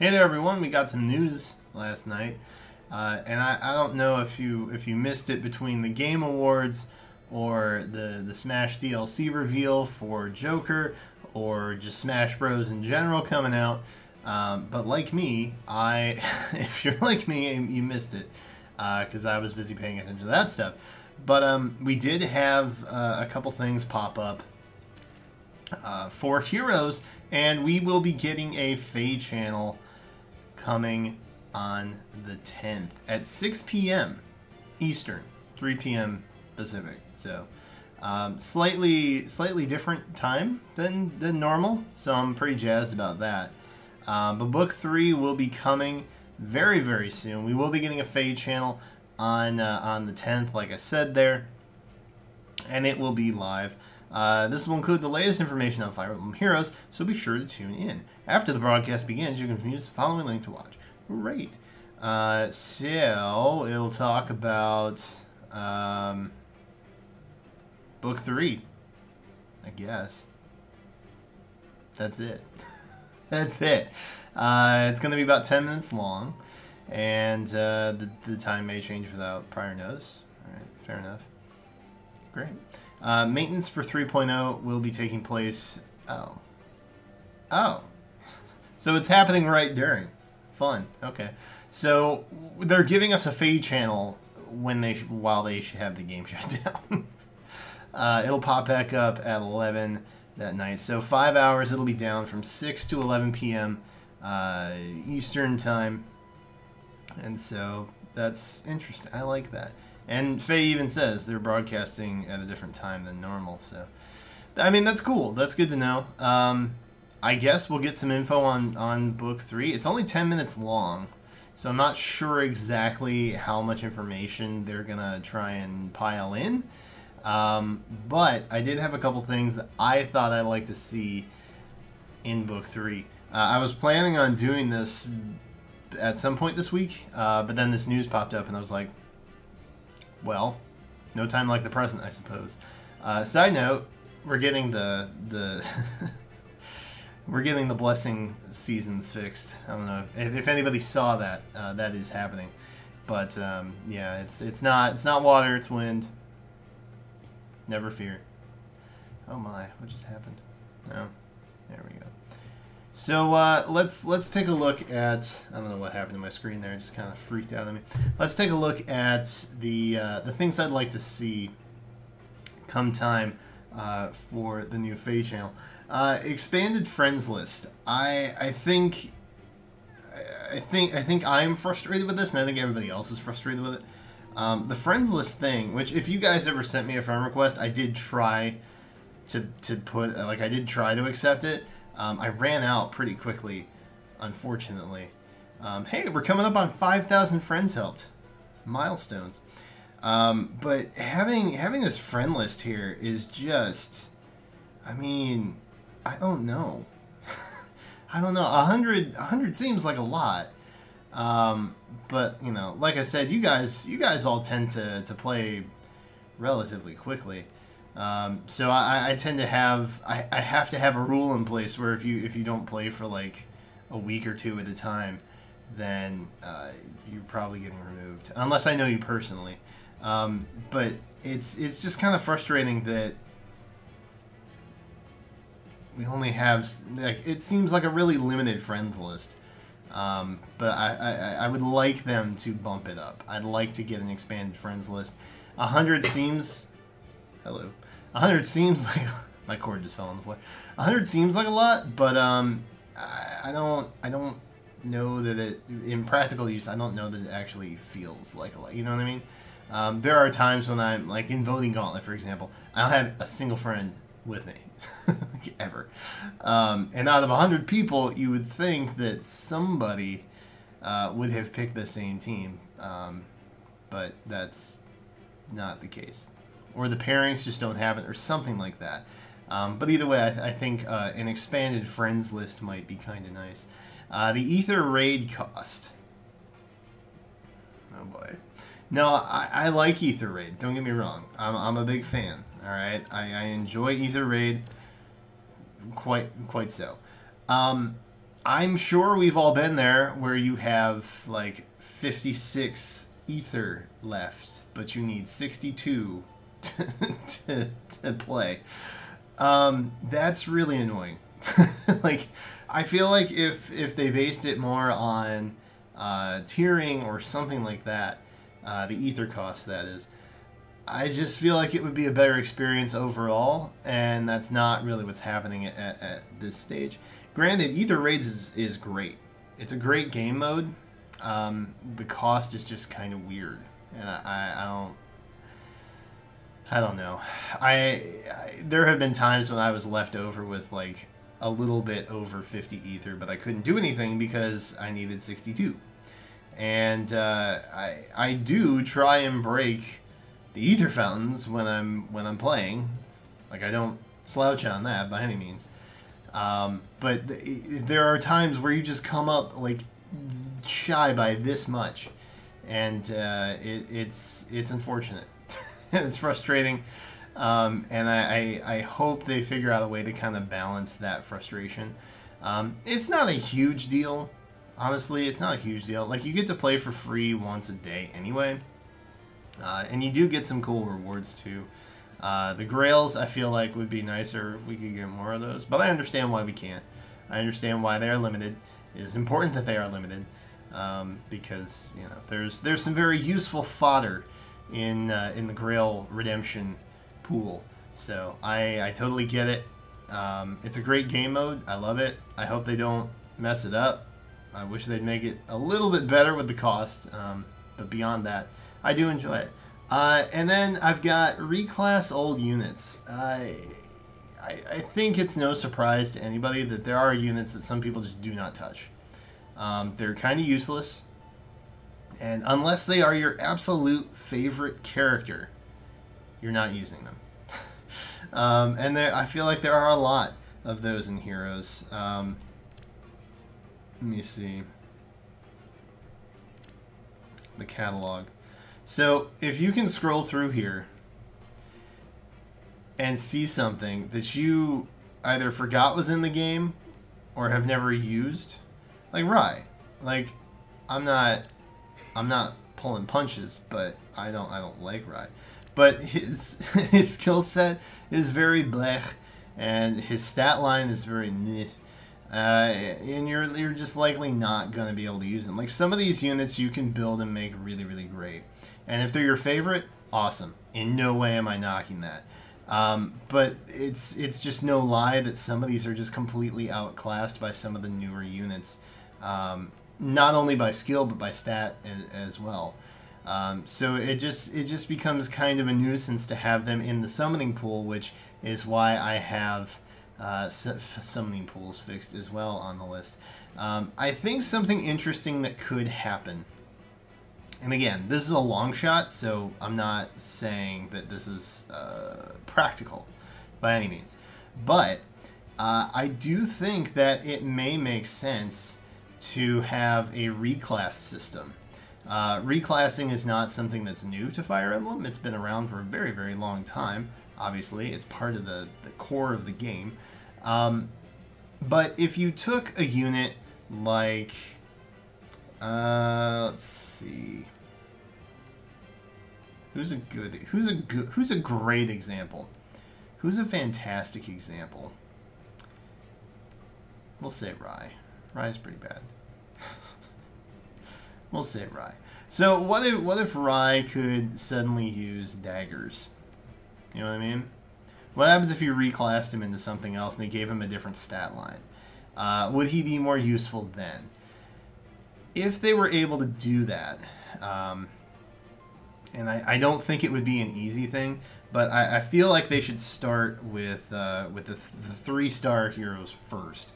Hey there, everyone. We got some news last night, and I don't know if you missed it between the Game Awards or the Smash DLC reveal for Joker or just Smash Bros. In general coming out. But like me, if you're like me, you missed it because I was busy paying attention to that stuff. But we did have a couple things pop up for Heroes, and we will be getting a Faye channel coming on the 10th at 6 p.m. Eastern, 3 p.m. Pacific. So slightly different time than normal, so I'm pretty jazzed about that. But Book 3 will be coming very, very soon. We will be getting a Faye channel on the 10th, like I said there, and it will be live. This will include the latest information on Fire Emblem Heroes, so be sure to tune in. After the broadcast begins, you can use the following link to watch. Great. So, it'll talk about Book 3, I guess. That's it. That's it. It's going to be about 10 minutes long, and the time may change without prior notice. All right, fair enough. Great. Maintenance for 3.0 will be taking place... Oh. So it's happening right during. Fun. Okay. So they're giving us a Faye channel while they have the game shut down. It'll pop back up at 11 that night. So 5 hours it'll be down from 6 to 11 p.m. Eastern time. And so that's interesting. I like that. And Faye even says they're broadcasting at a different time than normal. So, I mean, that's cool. That's good to know. I guess we'll get some info on Book 3. It's only 10 minutes long, so I'm not sure exactly how much information they're going to try and pile in. But I did have a couple things that I thought I'd like to see in Book 3. I was planning on doing this at some point this week, but then this news popped up and I was like, well, no time like the present, I suppose. Side note, we're getting the we're getting the blessing seasons fixed. I don't know if anybody saw that. That is happening, but yeah, it's not water, it's wind. Never fear. Oh my, what just happened? Oh, there we go. So let's take a look at, I don't know what happened to my screen there, it just kind of freaked out on me. Let's take a look at the things I'd like to see come time for the new Faye channel. Expanded friends list. I think I'm frustrated with this, and I think everybody else is frustrated with it. The friends list thing, which if you guys ever sent me a friend request, I did try to put, like I did try to accept it. I ran out pretty quickly, unfortunately. Hey, we're coming up on 5,000 friends helped. Milestones. But having this friend list here is just, I mean, I don't know. I don't know. 100 seems like a lot. But, you know, like I said, you guys all tend to play relatively quickly. So I tend to have, I have to have a rule in place where if you don't play for like a week or two at a time, then you're probably getting removed, unless I know you personally. But it's just kind of frustrating that we only have, like, it seems like a really limited friends list. But I would like them to bump it up. I'd like to get an expanded friends list. 100 seems... Hello. 100 seems like... My cord just fell on the floor. 100 seems like a lot, but I don't know that it... In practical use, I don't know that it actually feels like a lot. You know what I mean? There are times when I'm... Like in Voting Gauntlet, for example, I don't have a single friend with me. Ever. And out of 100 people, you would think that somebody would have picked the same team. But that's not the case. Or the pairings just don't have it, or something like that. But either way, I think an expanded friends list might be kind of nice. The Ether raid cost. Oh boy. No, I like Ether raid. Don't get me wrong. I'm a big fan. All right, I enjoy Ether raid quite so. I'm sure we've all been there where you have like 56 ether left, but you need 62 to play. That's really annoying. Like, I feel like if they based it more on tiering or something like that, the ether cost, that is, I just feel like it would be a better experience overall, and that's not really what's happening at this stage. Granted, Ether Raids is great. It's a great game mode. The cost is just kind of weird, and I don't know. There have been times when I was left over with like a little bit over 50 ether, but I couldn't do anything because I needed 62. And I do try and break the ether fountains when I'm playing. Like, I don't slouch on that by any means. But there are times where you just come up like shy by this much, and it's unfortunate. It's frustrating, and I hope they figure out a way to kind of balance that frustration. It's not a huge deal. Honestly, it's not a huge deal. Like, you get to play for free once a day anyway. And you do get some cool rewards too. The Grails, I feel like, would be nicer if we could get more of those. But I understand why we can't. I understand why they are limited. It is important that they are limited. Because, you know, there's some very useful fodder in the Grail redemption pool. So I totally get it. It's a great game mode. I love it. I hope they don't mess it up. I wish they'd make it a little bit better with the cost. But beyond that, I do enjoy it. And then I've got reclass old units. I think it's no surprise to anybody that there are units that some people just do not touch. They're kind of useless. And unless they are your absolute favorite character, you're not using them. And I feel like there are a lot of those in Heroes. Let me see. The catalog. So, if you can scroll through here and see something that you either forgot was in the game or have never used, like Rai. Like, I'm not pulling punches, but I don't like Rai. But his skill set is very blech, and his stat line is very meh. And you're just likely not going to be able to use them. Like, some of these units you can build and make really, really great. And if they're your favorite, awesome. In no way am I knocking that. But it's just no lie that some of these are just completely outclassed by some of the newer units. Not only by skill, but by stat as well. So it just becomes kind of a nuisance to have them in the summoning pool, which is why I have summoning pools fixed as well on the list. I think something interesting that could happen, and again, this is a long shot, so I'm not saying that this is practical by any means, but I do think that it may make sense to have a reclass system. Reclassing is not something that's new to Fire Emblem. It's been around for a very, very long time. Obviously, it's part of the core of the game. But if you took a unit like, let's see, who's a great example? Who's a fantastic example? We'll say Rai. Rai's pretty bad. We'll say Rai. So what if Rai could suddenly use daggers? You know what I mean? What happens if you reclassed him into something else and they gave him a different stat line? Would he be more useful then? If they were able to do that, and I don't think it would be an easy thing, but I feel like they should start with the 3-star heroes first.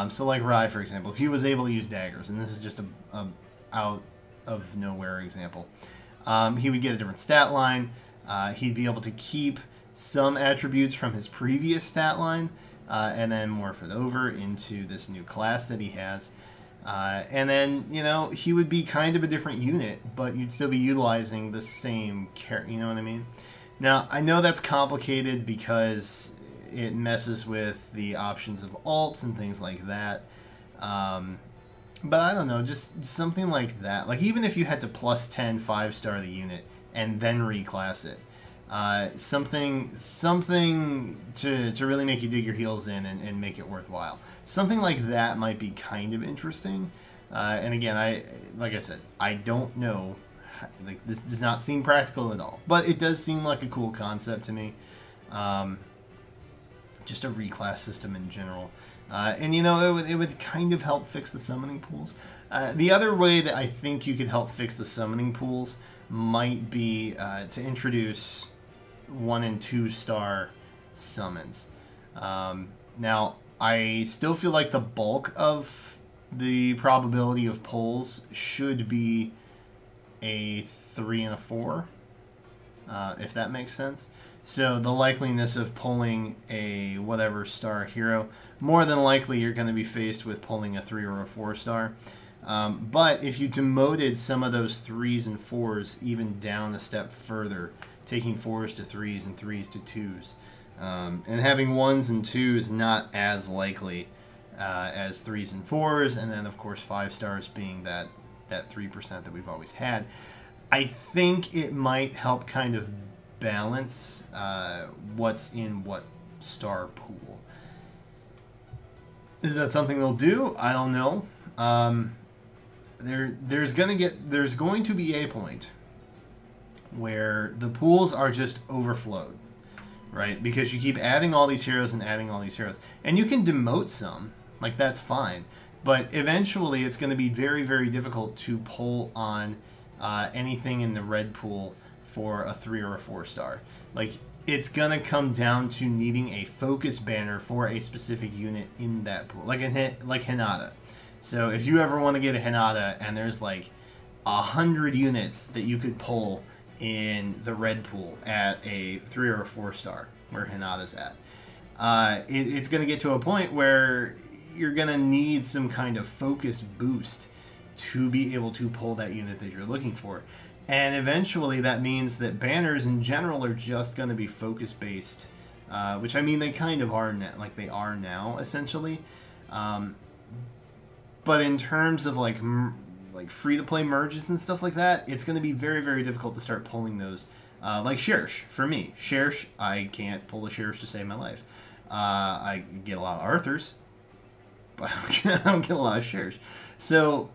So like Rai, for example, if he was able to use daggers, and this is just a out of nowhere example, he would get a different stat line. He'd be able to keep some attributes from his previous stat line, and then morph it over into this new class that he has. And then, you know, he would be kind of a different unit, but you'd still be utilizing the same character, you know what I mean? Now, I know that's complicated because it messes with the options of alts and things like that. But I don't know, just something like that. Like, even if you had to plus 10 5-star the unit and then reclass it, something to really make you dig your heels in and make it worthwhile. Something like that might be kind of interesting. And again, like I said, I don't know. Like, this does not seem practical at all, but it does seem like a cool concept to me. Just a reclass system in general. And, you know, it would kind of help fix the summoning pools. The other way that I think you could help fix the summoning pools might be to introduce 1- and 2-star summons. Now, I still feel like the bulk of the probability of pulls should be a 3 and a 4, if that makes sense. So the likeliness of pulling a whatever star hero, more than likely you're going to be faced with pulling a 3 or a 4-star. But if you demoted some of those 3s and 4s even down a step further, taking 4s to 3s and 3s to 2s, and having 1s and 2s not as likely as 3s and 4s, and then of course 5 stars being that 3% that we've always had, I think it might help kind of balance what's in what star pool. Is that something they'll do? I don't know. There's going to be a point where the pools are just overflowed, right? Because you keep adding all these heroes and adding all these heroes, and you can demote some, like that's fine, but eventually it's going to be very, very difficult to pull on anything in the red pool for a 3 or a 4-star. Like, it's gonna come down to needing a focus banner for a specific unit in that pool, like Hinata. So if you ever want to get a Hinata and there's like 100 units that you could pull in the red pool at a 3 or a 4-star where Hinata's at, it's gonna get to a point where you're gonna need some kind of focus boost to be able to pull that unit that you're looking for. And eventually that means that banners in general are just going to be focus-based, which, I mean, they kind of are, like they are now, essentially. But in terms of like free-to-play merges and stuff like that, it's going to be very, very difficult to start pulling those. Like Shersh, for me. Shersh, I can't pull a Shersh to save my life. I get a lot of Arthurs, but I don't get a lot of Shersh. So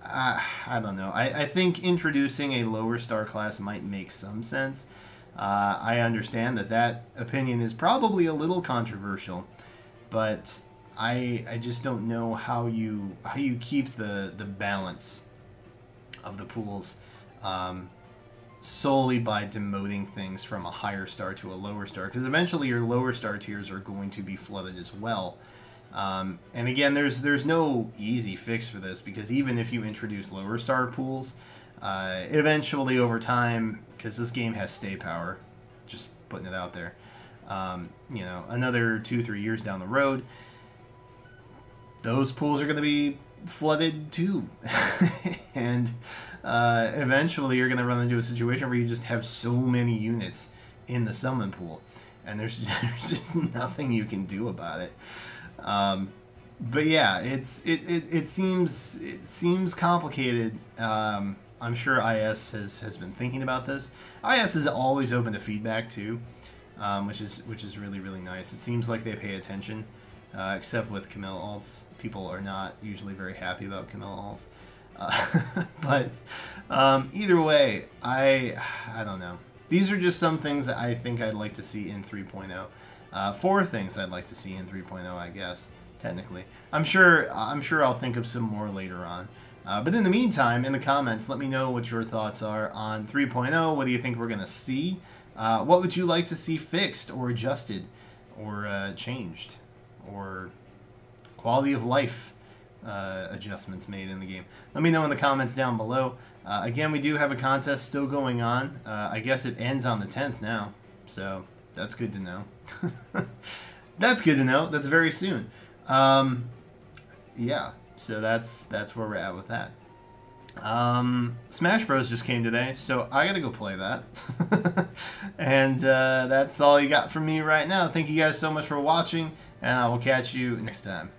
I don't know. I think introducing a lower star class might make some sense. I understand that opinion is probably a little controversial, but I just don't know how you keep the balance of the pools solely by demoting things from a higher star to a lower star, because eventually your lower star tiers are going to be flooded as well. And again, there's no easy fix for this, because even if you introduce lower star pools, eventually over time, because this game has stay power, just putting it out there, you know, another 2-3 years down the road, those pools are going to be flooded too. And eventually you're going to run into a situation where you just have so many units in the summon pool, and there's just nothing you can do about it. But yeah, it seems complicated. I'm sure IS has been thinking about this. IS is always open to feedback too, which is really, really nice. It seems like they pay attention, except with Camille alts. People are not usually very happy about Camille alts. But either way, I don't know. These are just some things that I think I'd like to see in 3.0. 4 things I'd like to see in 3.0, I guess, technically. I'm sure I'll think of some more later on. But in the meantime, in the comments, let me know what your thoughts are on 3.0. What do you think we're going to see? What would you like to see fixed or adjusted or changed? Or quality of life adjustments made in the game? Let me know in the comments down below. Again, we do have a contest still going on. I guess it ends on the 10th now, so that's good to know. That's good to know. That's very soon. Yeah, so that's where we're at with that. Smash Bros just came today, so I gotta go play that. And that's all you got from me right now. Thank you guys so much for watching, and I will catch you next time.